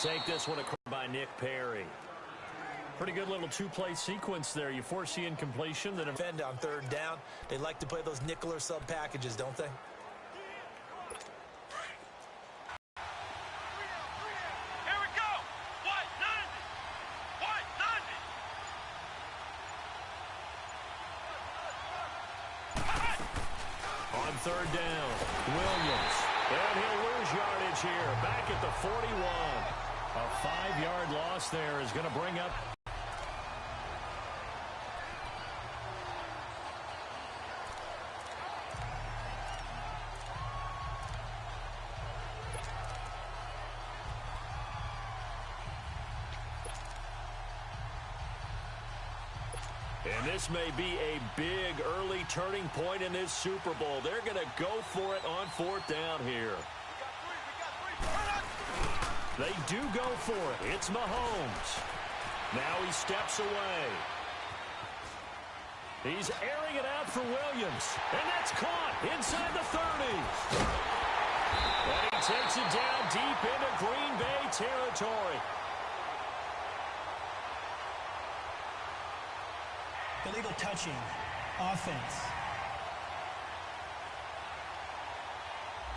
take this one by Nick Perry. Pretty good little two-play sequence there. You force the incompletion. Then defend on third down. They like to play those nickel or sub packages, don't they? Here we go. What? Nothing. What? Nothing. On third down, Williams. And he'll lose yardage here. Back at the 41. A 5-yard loss there is going to bring up. And this may be a big early turning point in this Super Bowl. They're going to go for it on fourth down here. They do go for it. It's Mahomes. Now he steps away. He's airing it out for Williams. And that's caught inside the 30. And he takes it down deep into Green Bay territory. Illegal touching. Offense.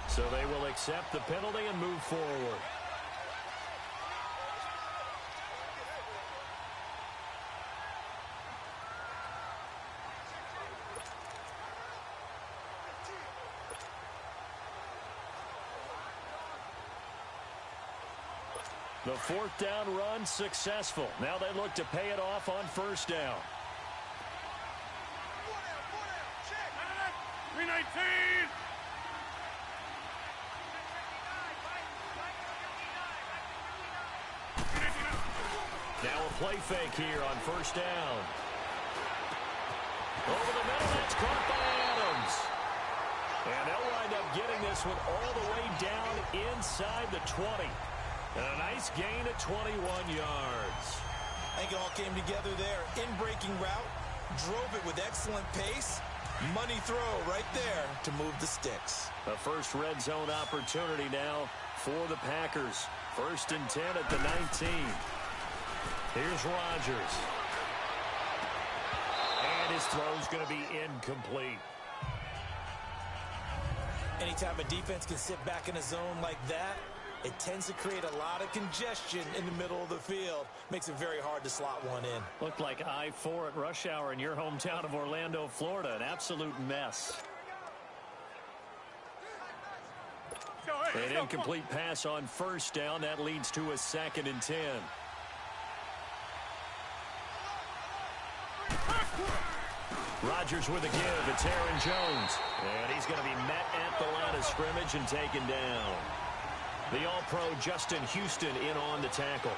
So they will accept the penalty and move forward. The fourth down run successful. Now they look to pay it off on first down. 319. Now a play fake here on first down. Over the middle, that's caught by Adams. And they'll wind up getting this one all the way down inside the 20. And a nice gain of 21 yards. I think it all came together there. In-breaking route, drove it with excellent pace. Money throw right there to move the sticks. A first red zone opportunity now for the Packers. 1st and 10 at the 19. Here's Rodgers. And his throw's going to be incomplete. Anytime a defense can sit back in a zone like that, it tends to create a lot of congestion in the middle of the field. Makes it very hard to slot one in. Looked like I-4 at rush hour in your hometown of Orlando, Florida. An absolute mess. An incomplete pass on first down. That leads to a 2nd and 10. Rodgers with a give. It's Aaron Jones. And he's going to be met at the line of scrimmage and taken down. The All-Pro Justin Houston in on the tackle.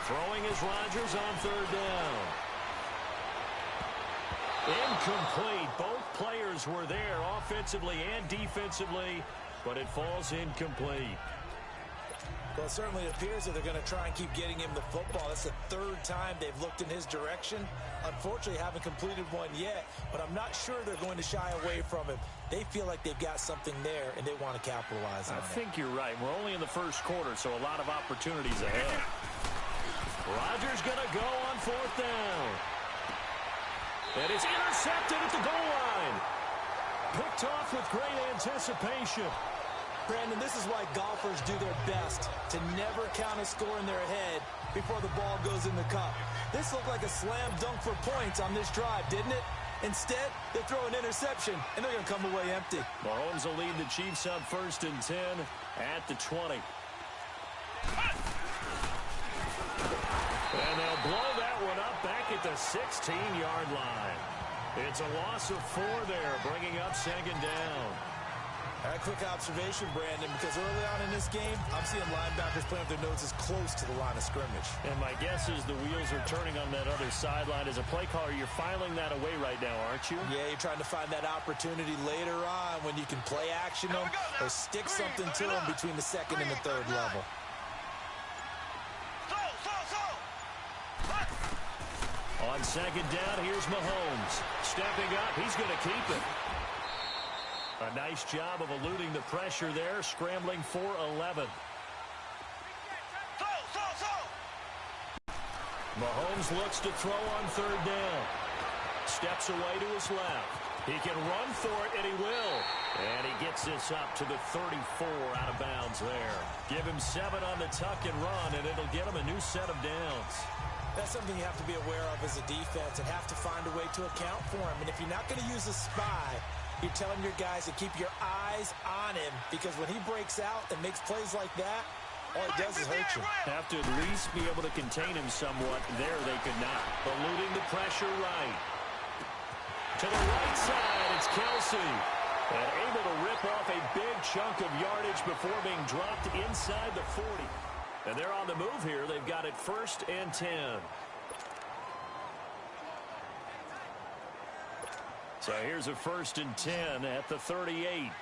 Throwing is Rodgers on third down. Incomplete. Both players were there offensively and defensively, but it falls incomplete. Well, it certainly appears that they're going to try and keep getting him the football. That's the 3rd time they've looked in his direction. Unfortunately, haven't completed one yet, but I'm not sure they're going to shy away from him. They feel like they've got something there, and they want to capitalize on it. I think you're right. We're only in the first quarter, so a lot of opportunities ahead. Rodgers going to go on 4th down. And it's intercepted at the goal line. Picked off with great anticipation. Brandon, this is why golfers do their best to never count a score in their head before the ball goes in the cup. This looked like a slam dunk for points on this drive, didn't it? Instead, they throw an interception, and they're going to come away empty. Mahomes will lead the Chiefs up 1st and 10 at the 20. And they'll blow that one up back at the 16-yard line. It's a loss of 4 there, bringing up 2nd down. A quick observation, Brandon, because early on in this game, I'm seeing linebackers playing with their noses close to the line of scrimmage. And my guess is the wheels are turning on that other sideline. As a play caller, you're filing that away right now, aren't you? Yeah, you're trying to find that opportunity later on when you can play action them or stick something to them between the 2nd and the 3rd level. On 2nd down, here's Mahomes. Stepping up, he's going to keep it. A nice job of eluding the pressure there, scrambling for 11. Mahomes looks to throw on third down. Steps away to his left. He can run for it, and he will. And he gets this up to the 34 out of bounds there. Give him 7 on the tuck and run, and it'll get him a new set of downs. That's something you have to be aware of as a defense and have to find a way to account for him. And if you're not going to use a spy, you're telling your guys to keep your eyes on him, because when he breaks out and makes plays like that, all it does is hurt you. Have to at least be able to contain him somewhat. There they could not. Eluding the pressure right. To the right side, it's Kelsey. And able to rip off a big chunk of yardage before being dropped inside the 40. And they're on the move here. They've got it 1st and 10. So here's a 1st and 10 at the 38.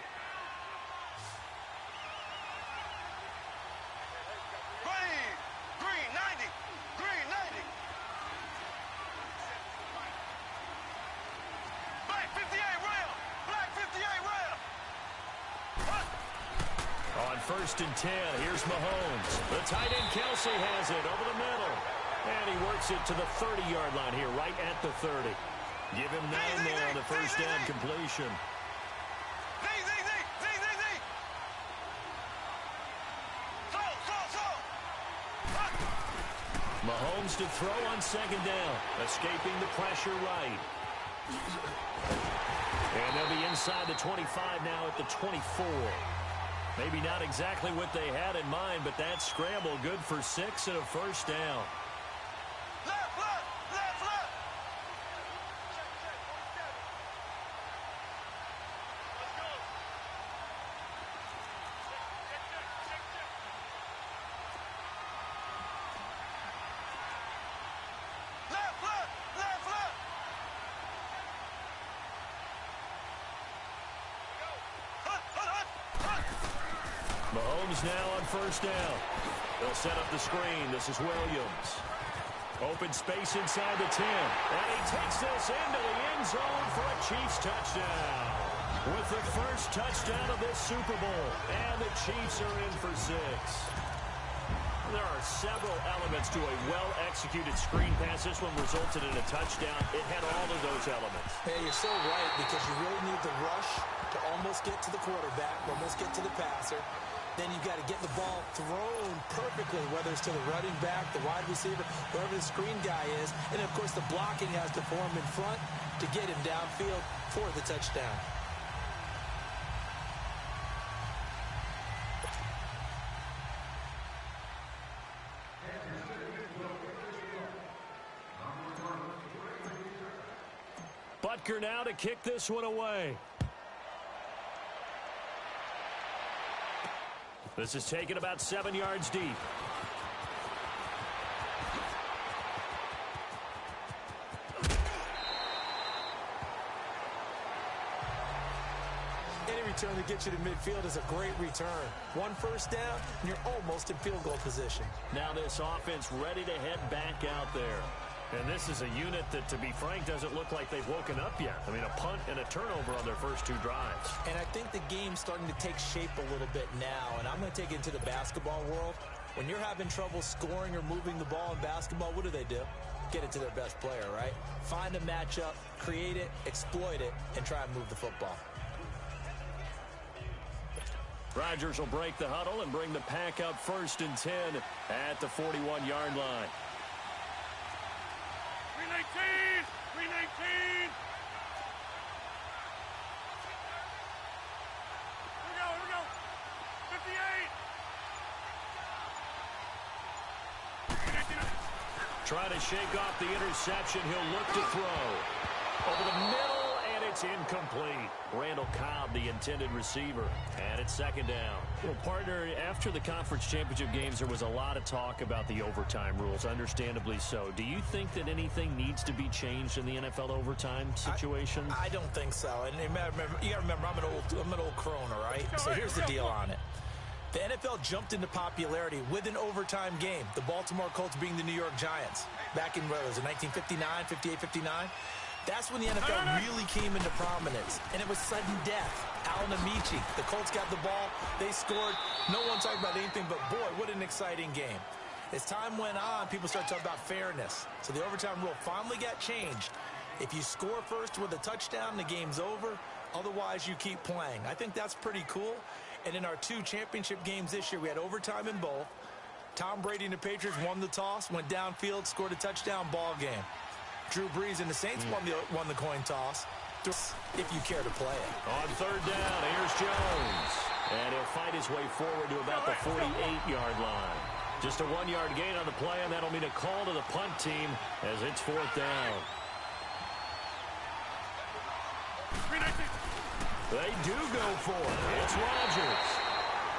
On 1st and 10, here's Mahomes. The tight end Kelsey has it over the middle. And he works it to the 30-yard line here, right at the 30. Give him 9 there on the first down completion. Mahomes to throw on 2nd down, escaping the pressure right. And they'll be inside the 25 now at the 24. Maybe not exactly what they had in mind, but that scramble good for 6 and a first down. Mahomes now on first down. They'll set up the screen. This is Williams. Open space inside the 10. And he takes this into the end zone for a Chiefs touchdown. With the first touchdown of this Super Bowl. And the Chiefs are in for 6. There are several elements to a well-executed screen pass. This one resulted in a touchdown. It had all of those elements. Yeah, you're so right, because you really need the rush to almost get to the quarterback, almost get to the passer. Then you've got to get the ball thrown perfectly, whether it's to the running back, the wide receiver, whoever the screen guy is. And, of course, the blocking has to form in front to get him downfield for the touchdown. Butker now to kick this one away. This is taken about 7 yards deep. Any return that gets you to midfield is a great return. 1 first down, and you're almost in field goal position. Now this offense ready to head back out there. And this is a unit that, to be frank, doesn't look like they've woken up yet. I mean, a punt and a turnover on their first 2 drives. And I think the game's starting to take shape a little bit now. And I'm going to take it into the basketball world. When you're having trouble scoring or moving the ball in basketball, what do? Get it to their best player, right? Find a matchup, create it, exploit it, and try and move the football. Rodgers will break the huddle and bring the pack out 1st and 10 at the 41-yard line. 319! Here we go! 58! Trying to shake off the interception. He'll look to throw. Over the middle, and it's incomplete. Randall Cobb, the intended receiver. And it's 2nd down. Well, partner, after the conference championship games, there was a lot of talk about the overtime rules, understandably so. Do you think that anything needs to be changed in the NFL overtime situation? I don't think so. And you got to remember, I'm an old crone, all right? So here's the deal on it. The NFL jumped into popularity with an overtime game. The Baltimore Colts being the New York Giants back in, what was it, 1959, 58, 59? That's when the NFL really came into prominence, and it was sudden death. Allen Amici, the Colts got the ball, they scored. No one talked about anything, but boy, what an exciting game. As time went on, people started talking about fairness, so the overtime rule finally got changed. If you score first with a touchdown, the game's over. Otherwise, you keep playing. I think that's pretty cool. And in our 2 championship games this year, we had overtime in both. Tom Brady and the Patriots won the toss, went downfield, scored a touchdown, ball game. Drew Brees and the Saints won the coin toss, if you care to play it. On third down, here's Jones. And he'll fight his way forward to about the 48-yard line. Just a 1-yard gain on the play, and that'll mean a call to the punt team as it's fourth down. They do go for it. It's Rodgers.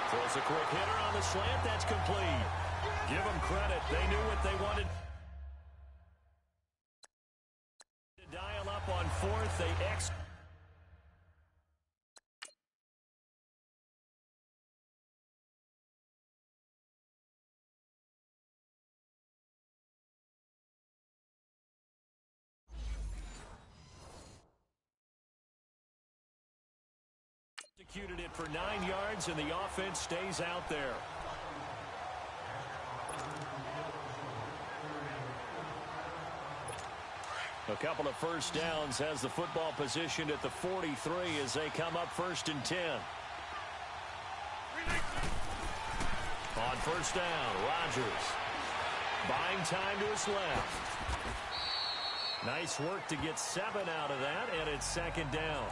Throws a quick hitter on the slant. That's complete. Give them credit. They knew what they wanted. To dial up on fourth, they executed it for 9 yards, and the offense stays out there. A couple of first downs has the football positioned at the 43 as they come up 1st and 10. On first down, Rodgers buying time to his left. Nice work to get 7 out of that, and it's 2nd down.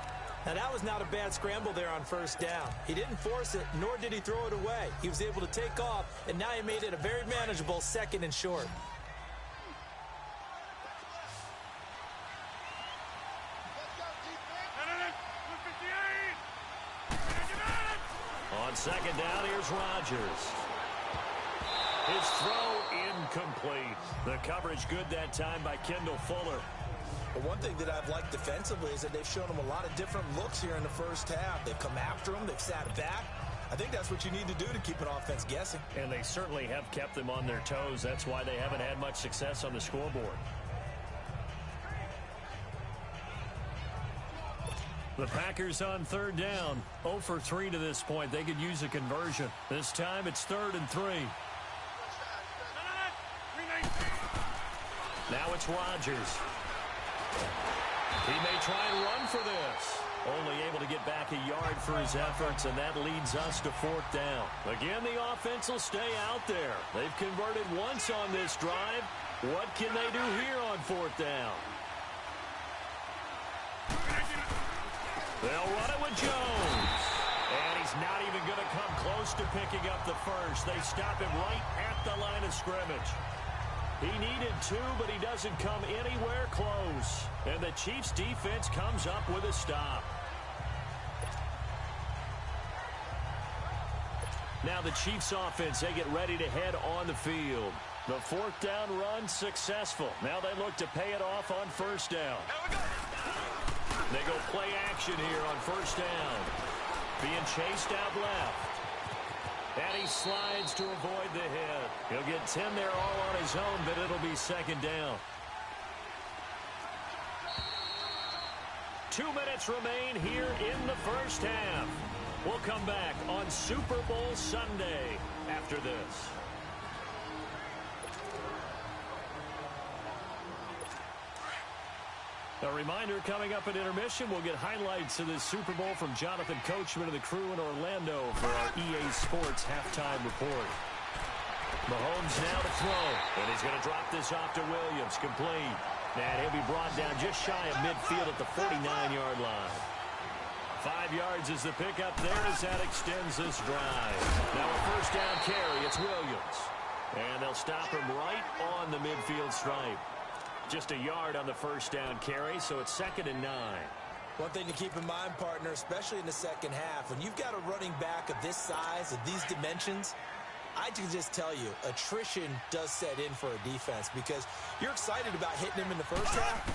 Now, that was not a bad scramble there on first down. He didn't force it, nor did he throw it away. He was able to take off, and now he made it a very manageable 2nd and short. On 2nd down, here's Rodgers. His throw incomplete. The coverage good that time by Kendall Fuller. But one thing that I've liked defensively is that they've shown him a lot of different looks here in the first half. They've come after him. They've sat back. I think that's what you need to do to keep an offense guessing. And they certainly have kept them on their toes. That's why they haven't had much success on the scoreboard. The Packers on 3rd down. 0 for 3 to this point. They could use a conversion. This time it's 3rd and 3. Now it's Rodgers. He may try and run for this. Only able to get back a yard for his efforts, and that leads us to 4th down. Again, the offense will stay out there. They've converted once on this drive. What can they do here on 4th down? They'll run it with Jones. And he's not even going to come close to picking up the first. They stop him right at the line of scrimmage. He needed 2, but he doesn't come anywhere close. And the Chiefs' defense comes up with a stop. Now the Chiefs' offense, they get ready to head on the field. The 4th down run successful. Now they look to pay it off on 1st down. They go play action here on 1st down. Being chased out left. And he slides to avoid the hit. He'll get 10 there all on his own, but it'll be 2nd down. 2 minutes remain here in the first half. We'll come back on Super Bowl Sunday after this. A reminder, coming up at intermission, we'll get highlights of this Super Bowl from Jonathan Coachman and the crew in Orlando for our EA Sports halftime report. Mahomes now to throw, and he's going to drop this off to Williams, complete. And he'll be brought down just shy of midfield at the 49-yard line. 5 yards is the pickup there as that extends this drive. Now a first down carry, it's Williams. And they'll stop him right on the midfield stripe. Just a yard on the first down carry, so it's 2nd and 9. One thing to keep in mind, partner, especially in the second half, when you've got a running back of this size, of these dimensions, I can just tell you, attrition does set in for a defense because you're excited about hitting him in the first half.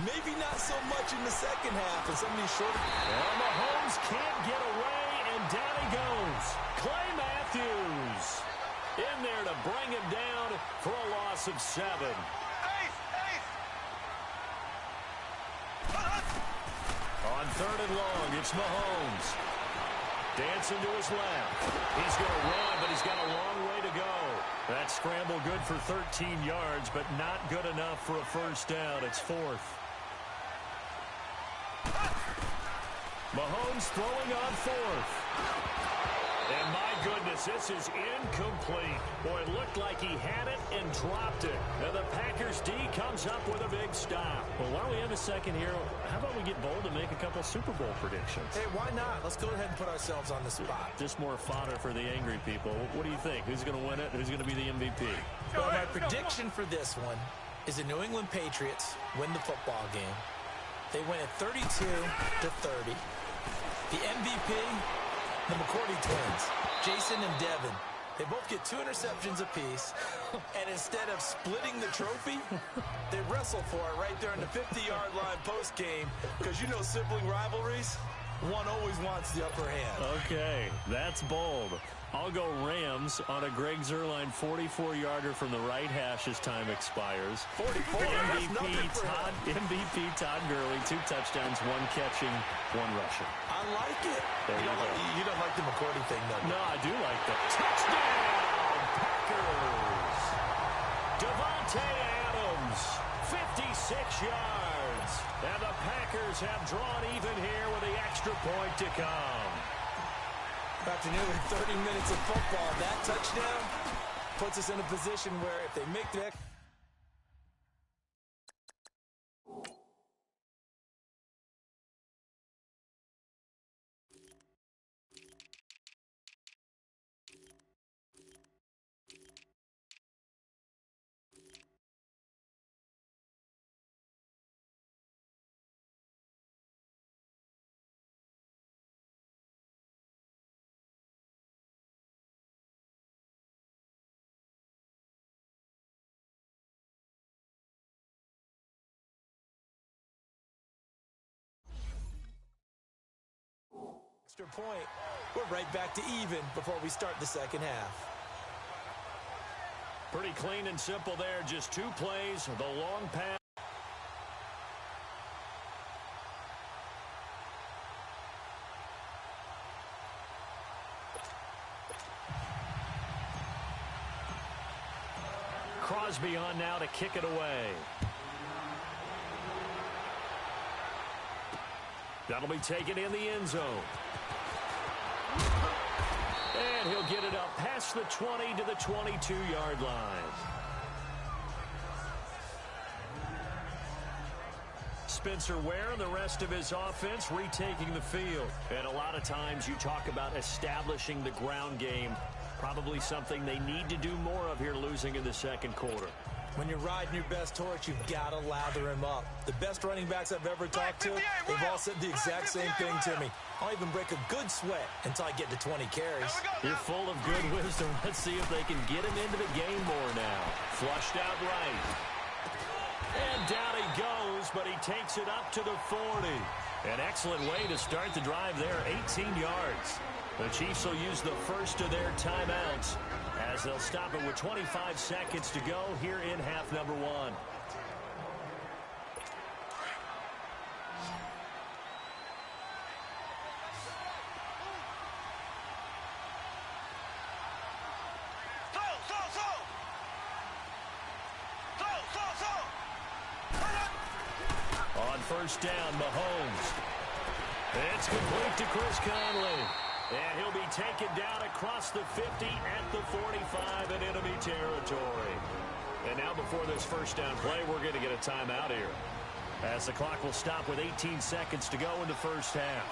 Maybe not so much in the second half, and some of these shorter... Well, Mahomes can't get away, and down he goes. Clay Matthews in there to bring him down for a loss of 7. 3rd and long. It's Mahomes. Dancing to his left. He's going to run, but he's got a long way to go. That scramble good for 13 yards, but not good enough for a first down. It's 4th. Mahomes throwing on 4th. And my goodness, this is incomplete. Boy, it looked like he had it and dropped it. And the Packers D comes up with a big stop. Well, while we have a second here, how about we get bold and make a couple Super Bowl predictions? Hey, why not? Let's go ahead and put ourselves on the spot. Just more fodder for the angry people. What do you think? Who's going to win it? Who's going to be the MVP? Well, my prediction for this one is the New England Patriots win the football game. They win it 32-30. The MVP, the McCourty twins, Jason and Devin. They both get 2 interceptions apiece, and instead of splitting the trophy, they wrestle for it right there in the 50-yard line post-game, because you know sibling rivalries, one always wants the upper hand. Okay, that's bold. I'll go Rams on a Greg Zuerlein 44-yarder from the right hash as time expires. 44, MVP Todd Gurley, 2 touchdowns, 1 catching, 1 rushing. I like it. There you go. You don't like the McCourty thing, though. No, I do like that. Touchdown, Packers. Davante Adams, 56 yards. And the Packers have drawn even here with the extra point to come. After nearly 30 minutes of football, that touchdown puts us in a position where if they make the extra point, we're right back to even before we start the second half. Pretty clean and simple there. Just 2 plays, the long pass. Crosby on now to kick it away. That'll be taken in the end zone. And he'll get it up past the 20 to the 22-yard line. Spencer Ware and the rest of his offense retaking the field. And a lot of times you talk about establishing the ground game. Probably something they need to do more of here, losing in the second quarter. When you're riding your best horse, you've got to lather him up. The best running backs I've ever talked to, they've all said the exact same thing to me. I'll even break a good sweat until I get to 20 carries. You're full of good wisdom. Let's see if they can get him into the game more now. Flushed out right. And down he goes, but he takes it up to the 40. An excellent way to start the drive there, 18 yards. The Chiefs will use the first of their timeouts as they'll stop it with 25 seconds to go here in half number 1. On first down, Mahomes. It's complete to Chris Conley. And he'll be taken down across the 50 at the 45 in enemy territory. And now before this first down play, we're going to get a timeout here, as the clock will stop with 18 seconds to go in the first half.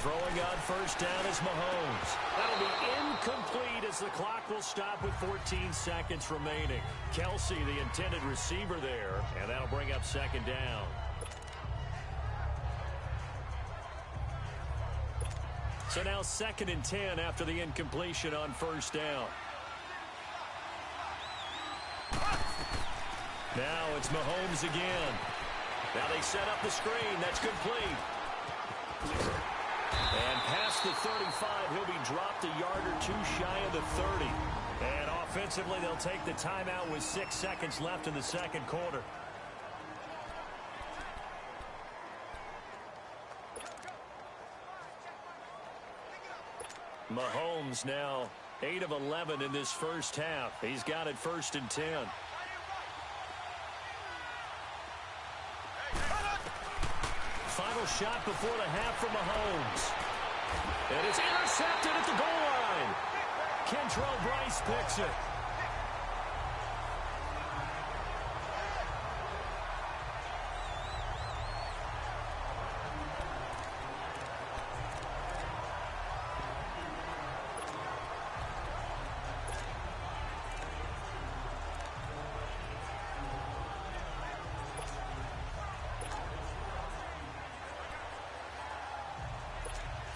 Throwing on first down is Mahomes. That'll be incomplete as the clock will stop with 14 seconds remaining. Kelsey, the intended receiver there, and that'll bring up second down. So now 2nd and 10 after the incompletion on first down. Now it's Mahomes again. Now they set up the screen. That's complete. And past the 35, he'll be dropped a yard or 2 shy of the 30. And offensively, they'll take the timeout with 6 seconds left in the second quarter. Mahomes now 8 of 11 in this first half. He's got it 1st and 10. Final shot before the half for Mahomes. And it's intercepted at the goal line. Kentrell Bryce picks it.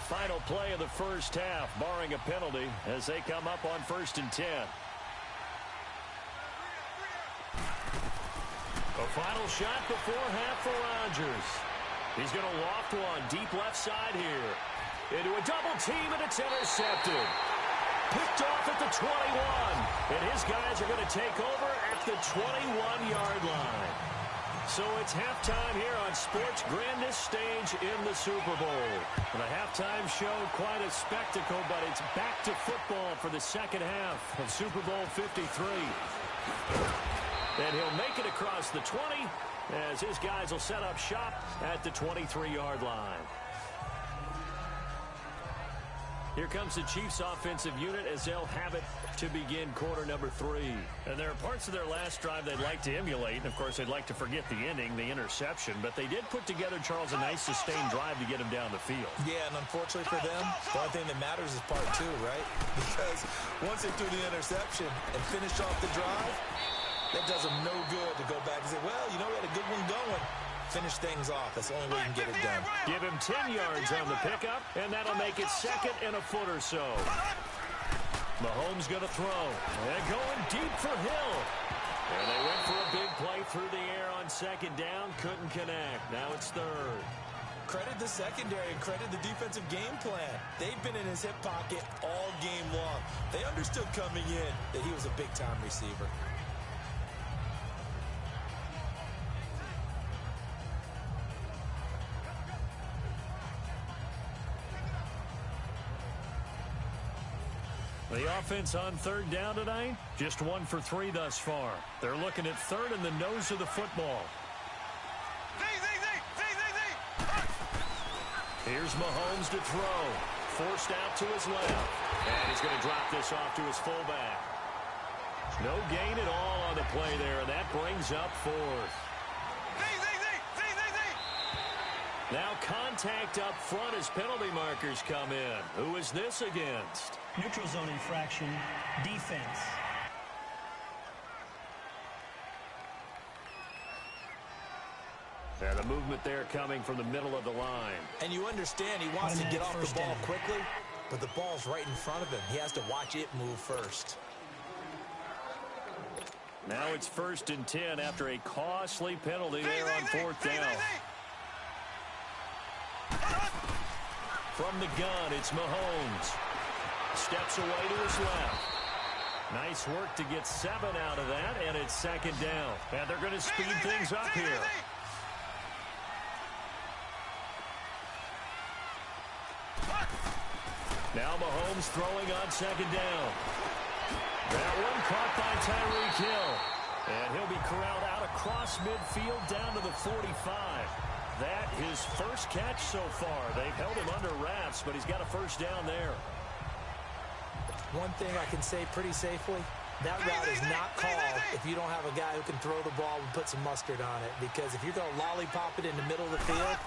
Final play of the first half, barring a penalty, as they come up on 1st and 10. A final shot before half for Rodgers. He's going to loft one deep left side here. Into a double team, and it's intercepted. Picked off at the 21. And his guys are going to take over at the 21-yard line. So it's halftime here on sports' grandest stage in the Super Bowl. And the halftime show, quite a spectacle, but it's back to football for the second half of Super Bowl 53. And he'll make it across the 20 as his guys will set up shop at the 23-yard line. Here comes the Chiefs offensive unit as they'll have it to begin quarter number 3. And there are parts of their last drive they'd like to emulate. And, of course, they'd like to forget the ending, the interception. But they did put together, Charles, a nice sustained drive to get him down the field. Yeah, and unfortunately for them, the only thing that matters is part 2, right? Because once they threw the interception and finished off the drive, that does them no good to go back and say, well, you know, we had a good one going. Finish things off. That's the only way you can get it done. Give him 10 yards on the pickup, and that'll make it 2nd and a foot or so. Mahomes going to throw. And going deep for Hill. And they went for a big play through the air on 2nd down. Couldn't connect. Now it's 3rd. Credit the secondary and credit the defensive game plan. They've been in his hip pocket all game long. They understood coming in that he was a big-time receiver. The offense on 3rd down tonight, just 1 for 3 thus far. They're looking at 3rd in the nose of the football. Here's Mahomes to throw. Forced out to his left. And he's going to drop this off to his fullback. No gain at all on the play there, and that brings up 4th. Now contact up front as penalty markers come in. Who is this against? Neutral zone infraction, defense. And the movement there coming from the middle of the line. And you understand he wants to get off the ball quickly, but the ball's right in front of him. He has to watch it move first. Now it's 1st and 10 after a costly penalty there on 4th down. From the gun, it's Mahomes. Steps away to his left. Nice work to get 7 out of that, and it's 2nd down. And they're going to speed things up here. Now Mahomes throwing on 2nd down. That one caught by Tyreek Hill. And he'll be corralled out across midfield down to the 45. That his first catch so far. They've held him under wraps, but he's got a 1st down there. One thing I can say pretty safely, that route is not called if you don't have a guy who can throw the ball and put some mustard on it. Because if you're going to lollipop it in the middle of the field,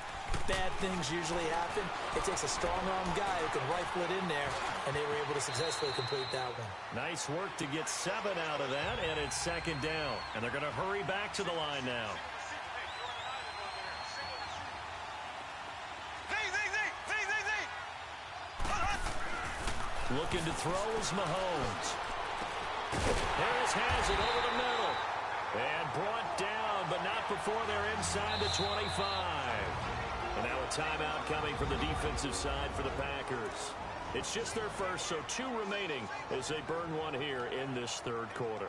bad things usually happen. It takes a strong-arm guy who can rifle it in there, and they were able to successfully complete that one. Nice work to get 7 out of that, and it's 2nd down. And they're going to hurry back to the line now. Looking to throw is Mahomes. Harris has it over the middle. And brought down, but not before they're inside the 25. And now a timeout coming from the defensive side for the Packers. It's just their first, so 2 remaining as they burn one here in this third quarter.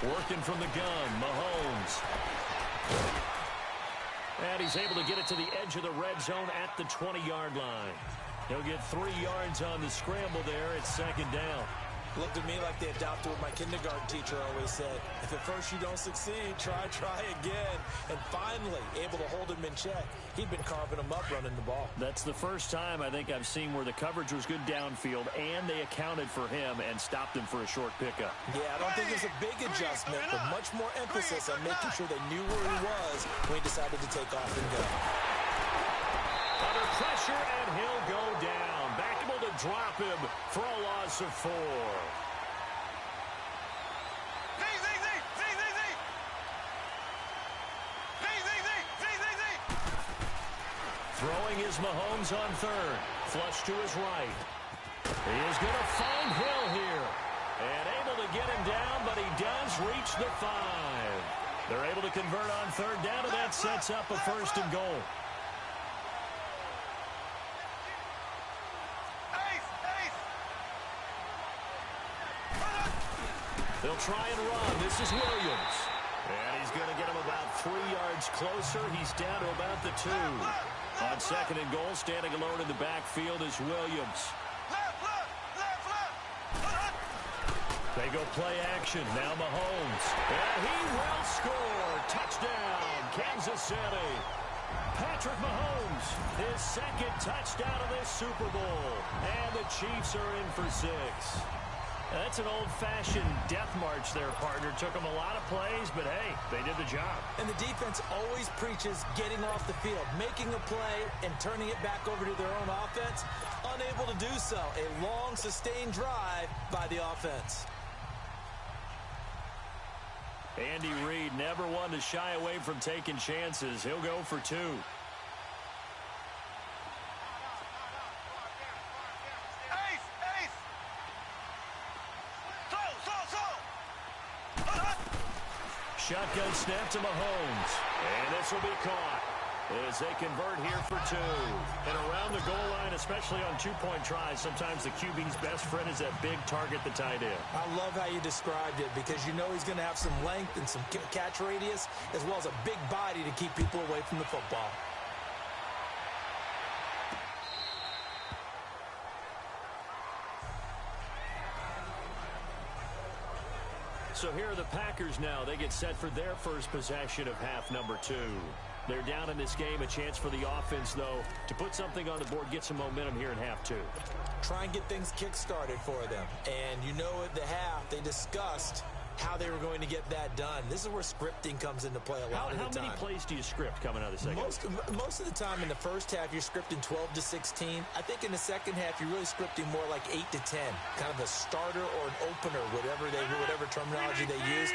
Working from the gun, Mahomes. And he's able to get it to the edge of the red zone at the 20-yard line. He'll get 3 yards on the scramble there. It's second down. Looked to me like they adopted what my kindergarten teacher always said. If at first you don't succeed, try again. And finally, able to hold him in check. He'd been carving him up running the ball. That's the first time I think I've seen where the coverage was good downfield and they accounted for him and stopped him for a short pickup. Yeah, I don't think it was a big adjustment, but much more emphasis on making sure they knew where he was when he decided to take off and go. Under pressure, and he'll go down. Back able to drop him for a loss of 4. Throwing is Mahomes on third. Flush to his right. He is going to find Hill here. And able to get him down, but he does reach the 5. They're able to convert on third down, and that sets up a 1st and goal. They'll try and run. This is Williams. And he's going to get him about 3 yards closer. He's down to about the 2. On second and goal, standing alone in the backfield is Williams. They go play action. Now Mahomes. And he will score. Touchdown, Kansas City. Patrick Mahomes, his 2nd touchdown of this Super Bowl. And the Chiefs are in for 6. That's an old-fashioned death march there, partner. Took them a lot of plays, but hey, they did the job. And the defense always preaches getting off the field, making a play, and turning it back over to their own offense. Unable to do so. A long, sustained drive by the offense. Andy Reid never one to shy away from taking chances. He'll go for 2. Shotgun snap to Mahomes. And this will be caught as they convert here for 2. And around the goal line, especially on 2-point tries, sometimes the QB's best friend is that big target, the tight end. I love how you described it because you know he's going to have some length and some catch radius as well as a big body to keep people away from the football. So here are the Packers now. They get set for their first possession of half number 2. They're down in this game. A chance for the offense, though, to put something on the board, get some momentum here in half 2. Try and get things kick-started for them. And you know at the half, they discussed how they were going to get that done. This is where scripting comes into play a lot of the time. How many plays do you script coming out of the second? Most of the time in the first half, you're scripting 12 to 16. I think in the second half, you're really scripting more like 8 to 10, kind of a starter or an opener, whatever terminology they use.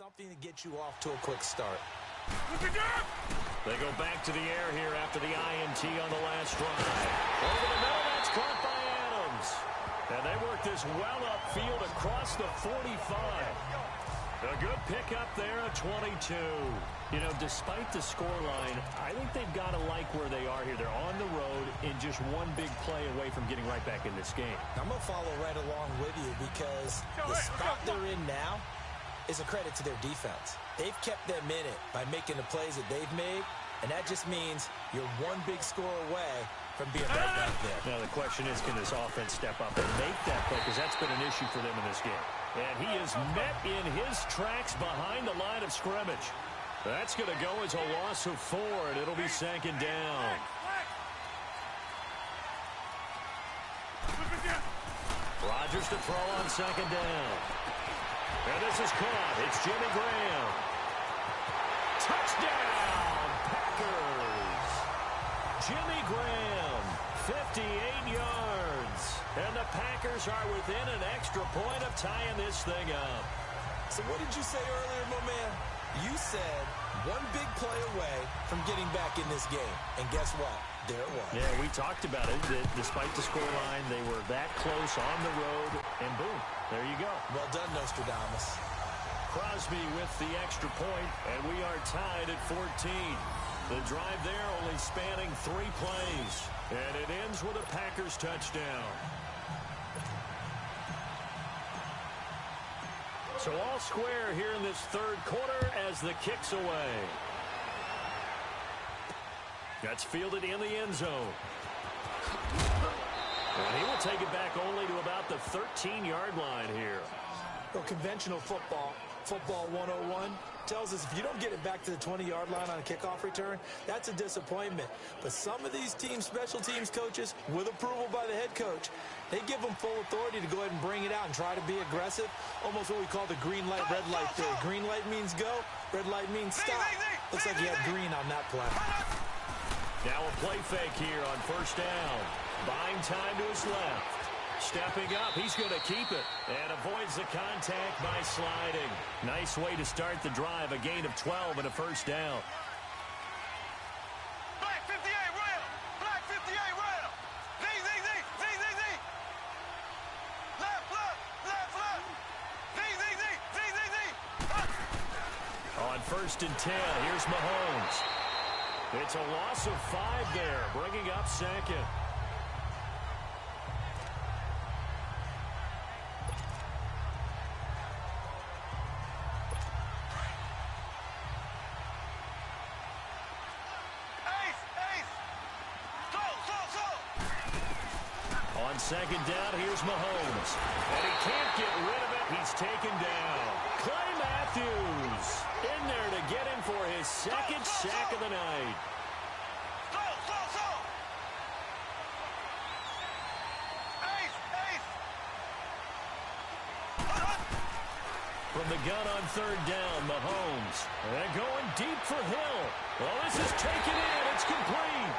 something to get you off to a quick start. They go back to the air here after the INT on the last drive. Over the middle, that's caught by Adams. And they work this well upfield across the 45. A good pickup there at 22. You know, despite the scoreline, I think they've got to like where they are here. They're on the road and just one big play away from getting right back in this game. I'm going to follow right along with you because the spot they're in now is a credit to their defense. They've kept them in it by making the plays that they've made, and that just means you're one big score away from being right back there. Now the question is, can this offense step up and make that play? Because that's been an issue for them in this game. And he is met in his tracks behind the line of scrimmage. That's going to go as a loss of 4, and it'll be second down. Rodgers to throw on second down. And this is caught. It's Jimmy Graham. Touchdown, Packers. Jimmy Graham, 58 yards. And the Packers are within an extra point of tying this thing up. So what did you say earlier, my man? You said one big play away from getting back in this game. And guess what? There it was. Yeah, we talked about it. That despite the scoreline, they were that close on the road. And boom, there you go. Well done, Nostradamus. Crosby with the extra point, and we are tied at 14. The drive there only spanning 3 plays. And it ends with a Packers touchdown. So all square here in this third quarter as the kick's away. That's fielded in the end zone. And he will take it back only to about the 13-yard line here. Well, conventional football 101, tells us if you don't get it back to the 20-yard line on a kickoff return, that's a disappointment. But some of these teams, special teams coaches, with approval by the head coach, they give them full authority to go ahead and bring it out and try to be aggressive. Almost what we call the green light, red light theory. Green light means go, red light means stop. Looks like you had green on that play. Now a play fake here on first down. Buying time to his left. Stepping up, he's going to keep it and avoids the contact by sliding. Nice way to start the drive, a gain of 12 and a first down. Black 58 rail! Black 58 rail! Z, Z, Z, Z, Z, Z! Left, left, left, left! Z, Z, Z, Z, Z, Z! On first and 10, here's Mahomes. It's a loss of 5 there, bringing up second. On second down, here's Mahomes. And he can't get rid of it. He's taken down. Clay Matthews in there to get him for his second sack of the night. From the gun on third down, Mahomes. And going deep for Hill. Well, this is taken in. It's complete.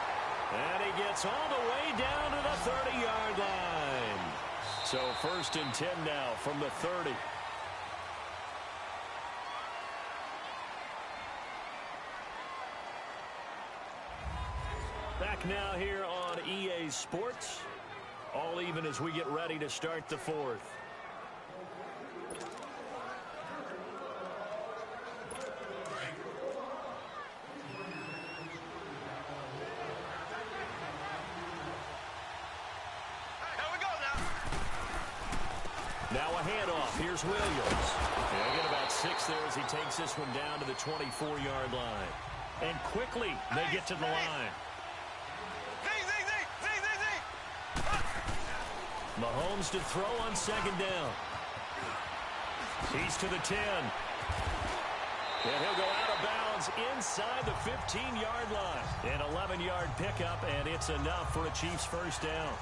And he gets all the way down to the 30-yard line. So first and 10 now from the 30. Back now here on EA Sports. All even as we get ready to start the fourth. Now a handoff. Here's Williams. They'll get about 6 there as he takes this one down to the 24-yard line. And quickly they get to the line. Mahomes to throw on second down. He's to the 10. And he'll go out of bounds inside the 15-yard line. An 11-yard pickup, and it's enough for a Chiefs first down.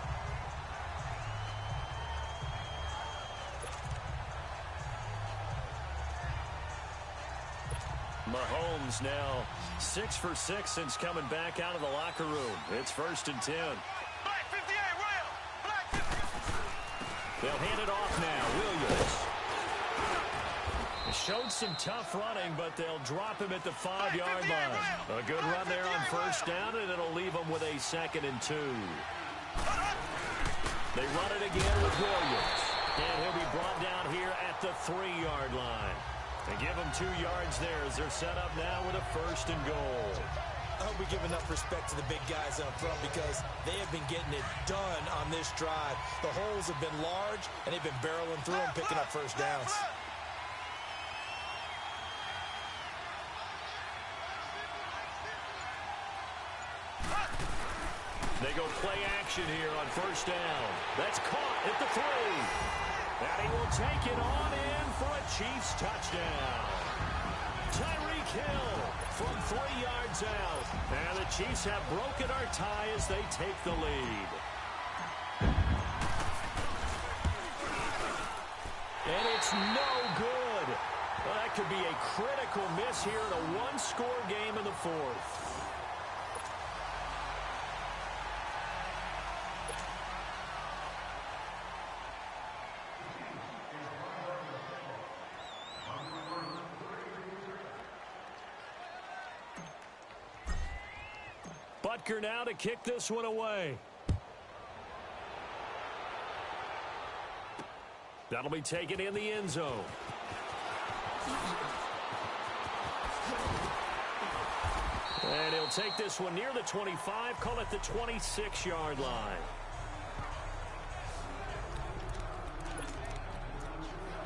Mahomes now 6 for 6 since coming back out of the locker room. It's first and 10. Black 58 rail! Black 50. They'll hand it off now. Williams. showed some tough running, but they'll drop him at the 5-yard line. A good run there on first down, and it'll leave them with a 2nd and 2. They run it again with Williams. And he'll be brought down here at the 3-yard line. They give him 2 yards there as they're set up now with a 1st and goal. I hope we give enough respect to the big guys up front because they have been getting it done on this drive. The holes have been large, and they've been barreling through them, picking up first downs. They go play action here on first down. That's caught at the 3. And he will take it on in for a Chiefs touchdown. Tyreek Hill from 3 yards out. And the Chiefs have broken our tie as they take the lead. And it's no good. Well, that could be a critical miss here in a one-score game in the 4th. Butker now to kick this one away. That'll be taken in the end zone. And he'll take this one near the 25, call it the 26-yard line.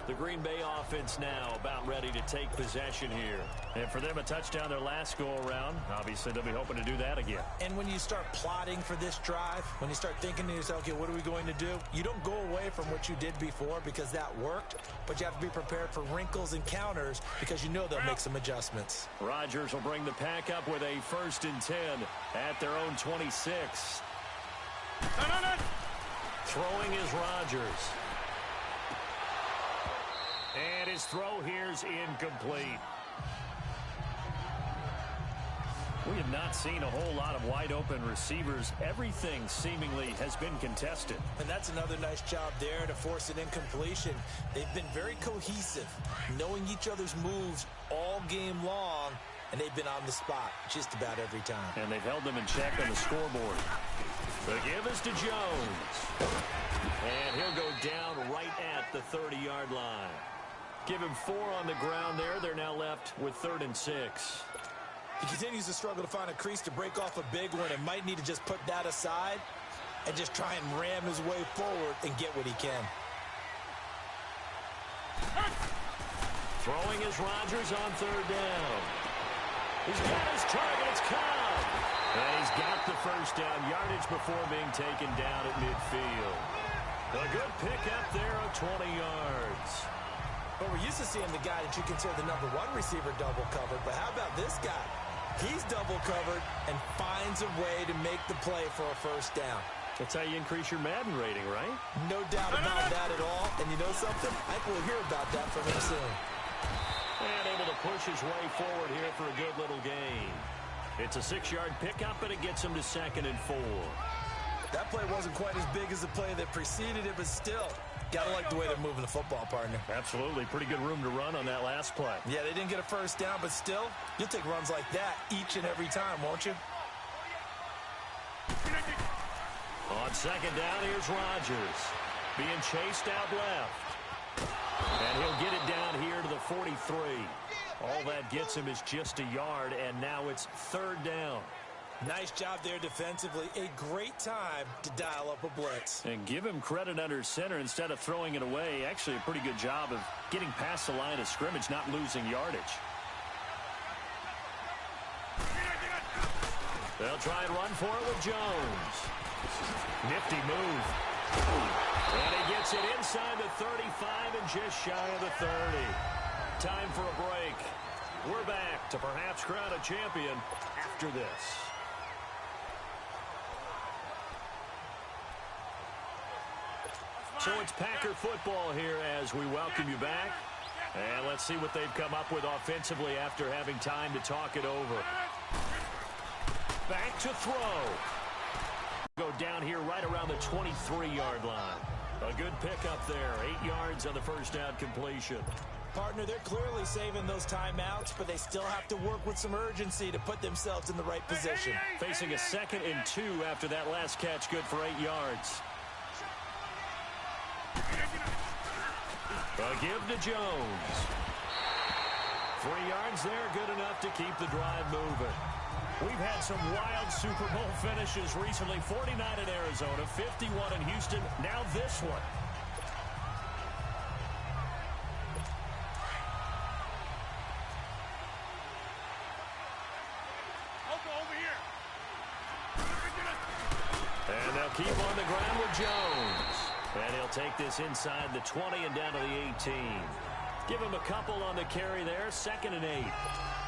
The Green Bay offense now about ready to take possession here. And for them, a touchdown their last go-around. Obviously, they'll be hoping to do that again. And when you start plotting for this drive, when you start thinking to yourself, okay, what are we going to do? You don't go away from what you did before because that worked, but you have to be prepared for wrinkles and counters because you know they'll make some adjustments. Rodgers will bring the pack up with a 1st and 10 at their own 26. Throwing is Rodgers. And his throw here's incomplete. We have not seen a whole lot of wide-open receivers. Everything seemingly has been contested. And that's another nice job there to force an incompletion. They've been very cohesive, knowing each other's moves all game long, and they've been on the spot just about every time. And they've held them in check on the scoreboard. The give is to Jones. And he'll go down right at the 30-yard line. Give him 4 on the ground there. They're now left with 3rd and 6. He continues to struggle to find a crease to break off a big one and might need to just put that aside and just try and ram his way forward and get what he can. Throwing is Rodgers on 3rd down. He's got his target. It's Cobb. And he's got the 1st down yardage before being taken down at midfield. A good pickup there of 20 yards. But we're used to seeing the guy that you consider the #1 receiver double covered. But how about this guy? He's double covered and finds a way to make the play for a 1st down. That's how you increase your Madden rating, right? No doubt about that at all. And you know something? I think we'll hear about that from him soon. And able to push his way forward here for a good little gain. It's a 6-yard pickup, and it gets him to 2nd and 4. That play wasn't quite as big as the play that preceded it, but still, gotta like the way they're moving the football, partner. Absolutely. Pretty good room to run on that last play. Yeah, they didn't get a 1st down, but still, you'll take runs like that each and every time, won't you? On 2nd down, here's Rodgers. Being chased out left. And he'll get it down here to the 43. All that gets him is just a yard, and now it's 3rd down. Nice job there defensively. A great time to dial up a blitz. And give him credit under center instead of throwing it away. Actually, a pretty good job of getting past the line of scrimmage, not losing yardage. They'll try and run for it with Jones. Nifty move. And he gets it inside the 35 and just shy of the 30. Time for a break. We're back to perhaps crown a champion after this. So it's Packer football here as we welcome you back. And let's see what they've come up with offensively after having time to talk it over. Back to throw. Go down here right around the 23-yard line. A good pickup there. 8 yards on the 1st down completion. Partner, they're clearly saving those timeouts, but they still have to work with some urgency to put themselves in the right position. Facing a 2nd and 2 after that last catch, good for 8 yards. A give to Jones. 3 yards there, good enough to keep the drive moving. We've had some wild Super Bowl finishes recently. 49 in Arizona, 51 in Houston, now this one. And they'll keep on the ground with Jones. And he'll take this inside the 20 and down to the 18. Give him a couple on the carry there, 2nd and 8.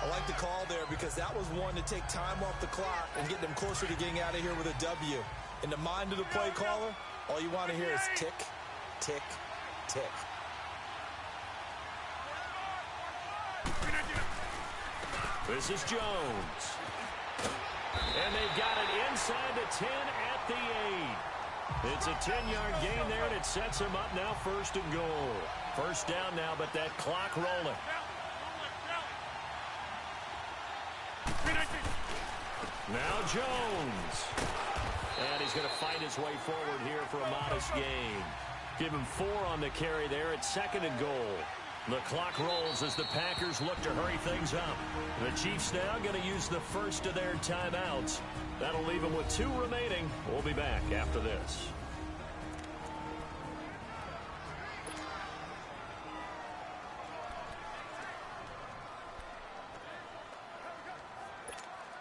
I like the call there because that was one to take time off the clock and get them closer to getting out of here with a W. In the mind of the play caller, all you want to hear is tick, tick, tick. This is Jones. And they've got it inside the 10 at the 8. It's a 10-yard gain there, and it sets him up now 1st and goal. First down now, but that clock rolling. Now Jones. And he's going to fight his way forward here for a modest gain. Give him 4 on the carry there at 2nd and goal. The clock rolls as the Packers look to hurry things up. The Chiefs now going to use the first of their timeouts. That'll leave them with 2 remaining. We'll be back after this.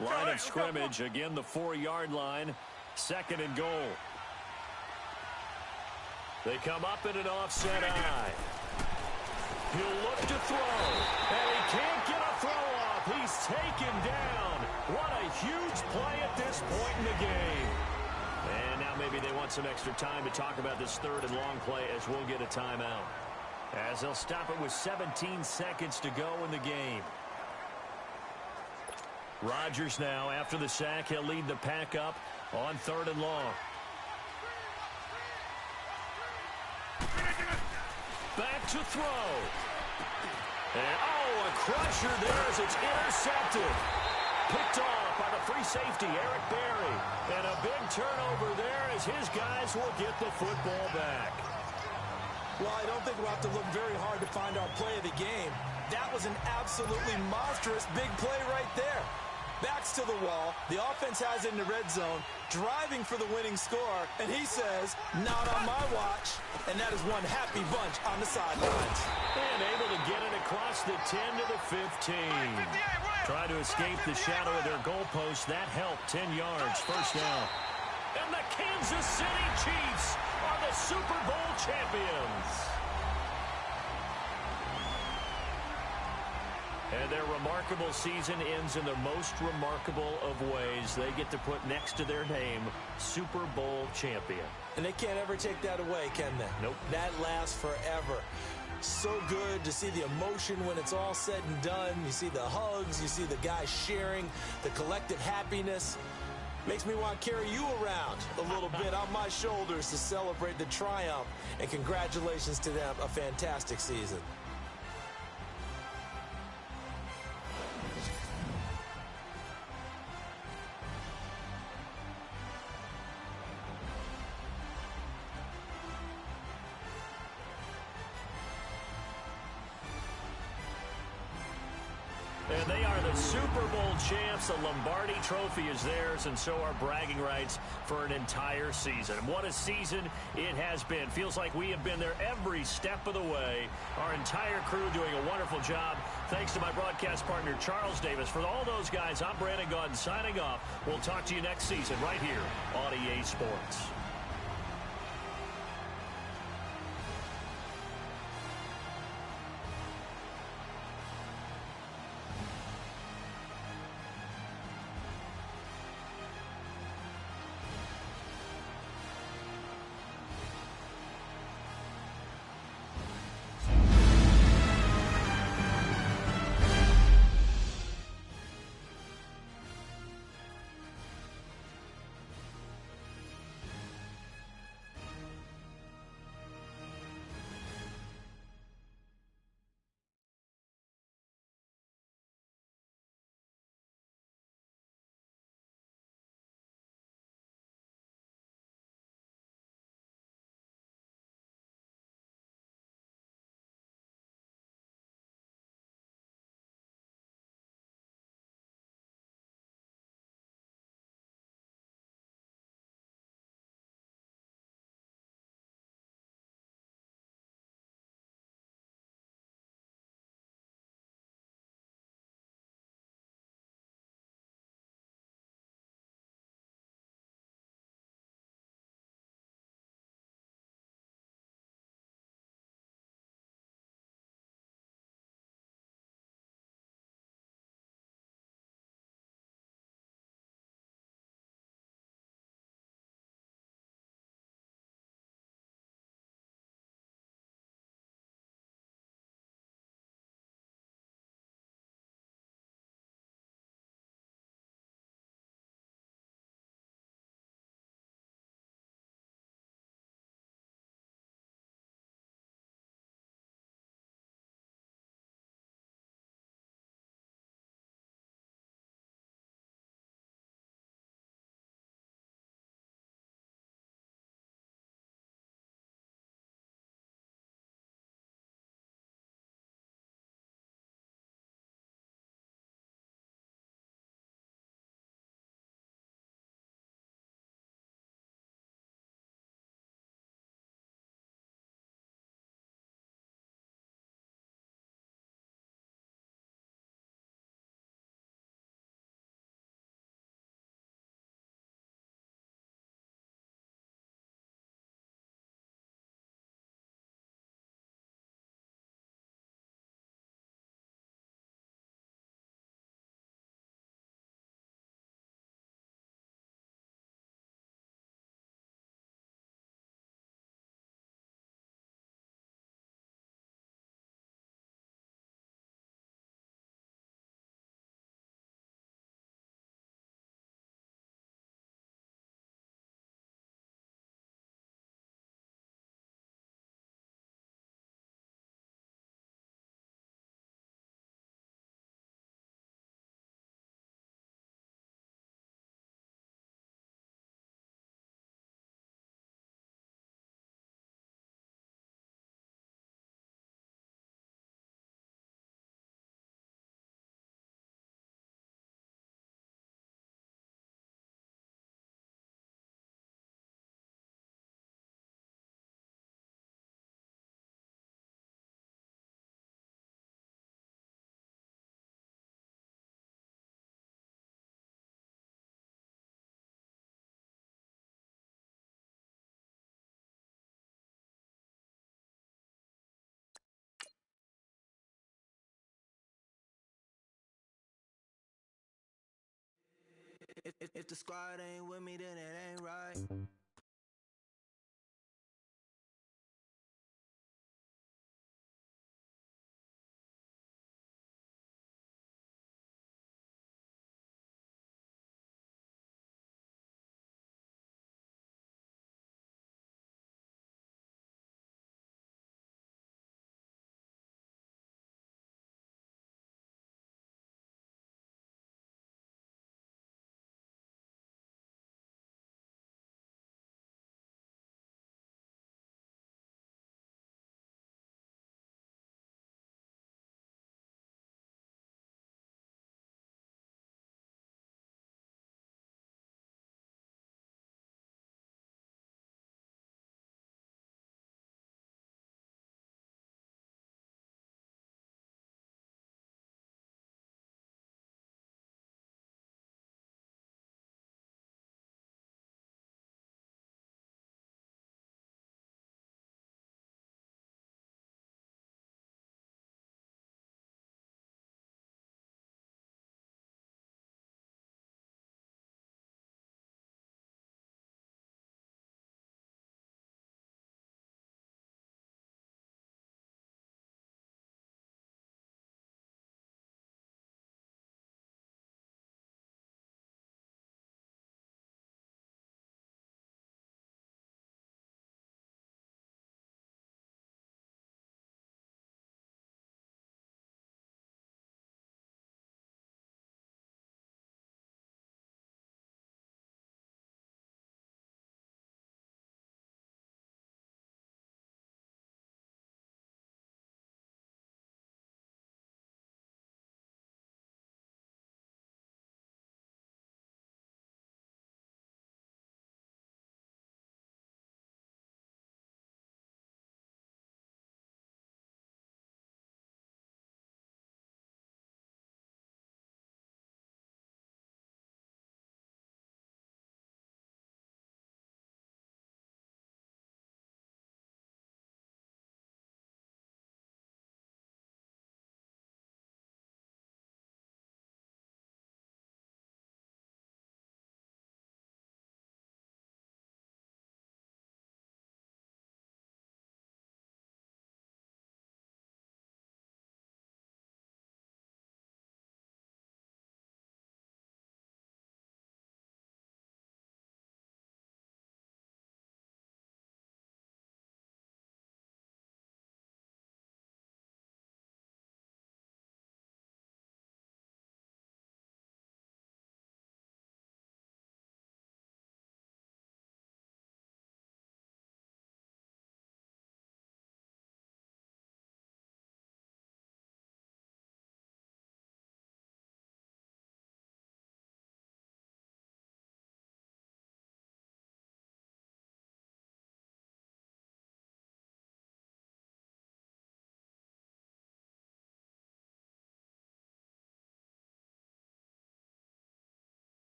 Line of scrimmage, again the 4-yard line, 2nd and goal. They come up in an offset eye. He'll look to throw, and he can't get a throw off. He's taken down. What a huge play at this point in the game. And now maybe they want some extra time to talk about this 3rd and long play as we'll get a timeout. As they'll stop it with 17 seconds to go in the game. Rodgers now, after the sack, he'll lead the pack up on 3rd and long. Back to throw. And, a crusher there as it's intercepted. Picked off by the free safety, Eric Berry. And a big turnover there as his guys will get the football back. Well, I don't think we'll have to look very hard to find our play of the game. That was an absolutely monstrous big play right there. Backs to the wall. The offense has it in the red zone, driving for the winning score, and he says, not on my watch. And that is one happy bunch on the sidelines. And able to get it across the 10 to the 15. Try to escape the shadow of their goalpost. That helped. 10 yards. First down. And the Kansas City Chiefs are the Super Bowl champions. And their remarkable season ends in the most remarkable of ways. They get to put next to their name, Super Bowl champion. And they can't ever take that away, can they? Nope. That lasts forever. So good to see the emotion when it's all said and done. You see the hugs, you see the guys sharing, the collective happiness. Makes me want to carry you around a little bit on my shoulders to celebrate the triumph. And congratulations to them, a fantastic season. And they are the Super Bowl champs. The Lombardi Trophy is theirs, and so are bragging rights for an entire season. What a season it has been. Feels like we have been there every step of the way. Our entire crew doing a wonderful job. Thanks to my broadcast partner, Charles Davis. For all those guys, I'm Brandon Gaudin signing off. We'll talk to you next season right here on EA Sports. If the squad ain't with me, then it ain't right.